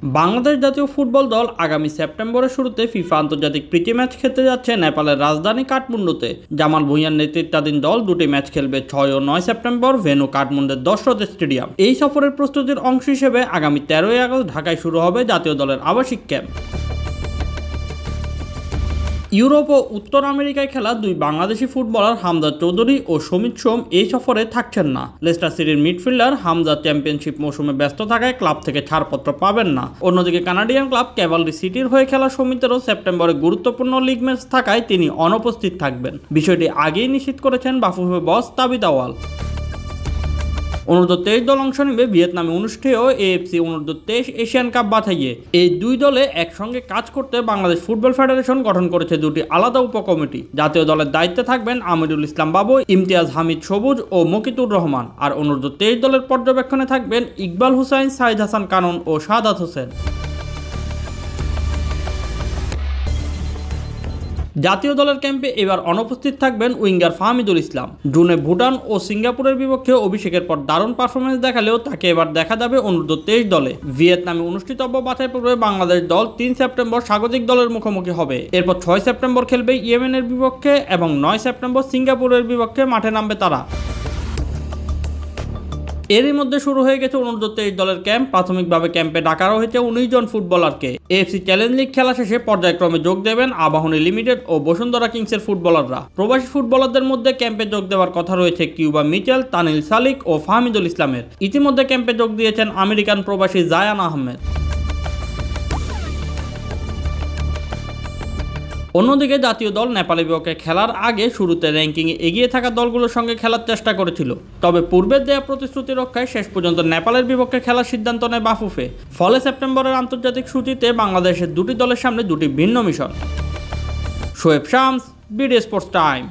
বাংলাদেশ জাতীয় ফুটবল দল আগামী সেপ্টেম্বরের শুরুতে ফিফা আন্তর্জাতিক প্রীতি ম্যাচ খেলতে যাচ্ছে নেপালের রাজধানী কাঠমান্ডুতে। জামাল ভুঁইয়ার নেতৃত্বাধীন দল দুটি ম্যাচ খেলবে 6 ও 9 সেপ্টেম্বর ভেন্যু কাঠমান্ডুর দশরথ স্টেডিয়াম। এই সফরের প্রস্তুতির অংশ হিসেবে আগামী 13ই আগস্ট ঢাকায় শুরু হবে জাতীয় দলের আবাসিক ক্যাম্প। ইউরোপ ও উত্তর আমেরিকায় খেলা দুই বাংলাদেশি ফুটবলার হামজা চৌধুরী ও সমিত সোম এই সফরে থাকছেন না। লেস্টার সিটির মিডফিল্ডার হামজা চ্যাম্পিয়নশিপ মৌসুমে ব্যস্ত থাকায় ক্লাব থেকে ছাড়পত্র পাবেন না। অন্যদিকে কানাডিয়ান ক্লাব ক্যাভালরি সিটির হয়ে খেলা সমিতেরও সেপ্টেম্বরে গুরুত্বপূর্ণ লিগ ম্যাচ থাকায় তিনি অনুপস্থিত থাকবেন। বিষয়টি আগেই নিশ্চিত করেছেন বাফুফে বস তাবিদ আওয়াল। অনূর্ধ্ব 23 দল অংশ নেবে ভিয়েতনামে অনুষ্ঠেয় এএফসি অনূর্ধ্ব 23 এশিয়ান কাপ বাছাইয়ে। এই দুই দলে একসঙ্গে কাজ করতে বাংলাদেশ ফুটবল ফেডারেশন গঠন করেছে দুটি আলাদা উপকমিটি। জাতীয় দলের দায়িত্বে থাকবেন আমিরুল ইসলাম বাবু, ইমতিয়াজ হামিদ সবুজ ও মকিতুর রহমান, আর অনূর্ধ্ব 23 দলের পর্যবেক্ষণে থাকবেন ইকবাল হুসাইন, সাইদ হাসান কানন ও শাহাদাত হোসেন। জাতীয় দলের ক্যাম্পে এবার অনুপস্থিত থাকবেন উইঙ্গার ফাহমিদুল ইসলাম। জুনে ভুটান ও সিঙ্গাপুরের বিপক্ষে অভিষেকের পর দারুণ পারফরমেন্স দেখালেও তাকে এবার দেখা যাবে অনূর্ধ্ব 23 দলে। ভিয়েতনামে অনুষ্ঠিতব্য বাছাই পর্বে বাংলাদেশ দল 3 সেপ্টেম্বর স্বাগতিক দলের মুখোমুখি হবে। এরপর 6 সেপ্টেম্বর খেলবে ইয়েমেনের বিপক্ষে এবং 9 সেপ্টেম্বর সিঙ্গাপুরের বিপক্ষে মাঠে নামবে তারা। এরই মধ্যে শুরু হয়ে গেছে অনূর্ধ্ব 23 দলের ক্যাম্প। প্রাথমিকভাবে ক্যাম্পে ডাকা হয়েছে 19 জন ফুটবলারকে। এএফসি চ্যালেঞ্জ লিগ খেলা শেষে পর্যায়ক্রমে যোগ দেবেন আবাহনী লিমিটেড ও বসুন্ধরা কিংসের ফুটবলাররা। প্রবাসী ফুটবলারদের মধ্যে ক্যাম্পে যোগ দেওয়ার কথা রয়েছে কিউবা মিচেল, তানিল সালিক ও ফাহমিদুল ইসলামের। ইতিমধ্যে ক্যাম্পে যোগ দিয়েছেন আমেরিকান প্রবাসী জায়ান আহমেদ। অন্যদিকে জাতীয় দল নেপালের বিপক্ষে খেলার আগে শুরুতে র্যাঙ্কিংয়ে এগিয়ে থাকা দলগুলোর সঙ্গে খেলার চেষ্টা করেছিল। তবে পূর্বের দেয়া প্রতিশ্রুতি রক্ষায় শেষ পর্যন্ত নেপালের বিপক্ষে খেলার সিদ্ধান্ত নেয় বাফুফে। ফলে সেপ্টেম্বরের আন্তর্জাতিক সূচিতে বাংলাদেশের দুটি দলের সামনে দুটি ভিন্ন mission. Shoaib Shams, BD sports time.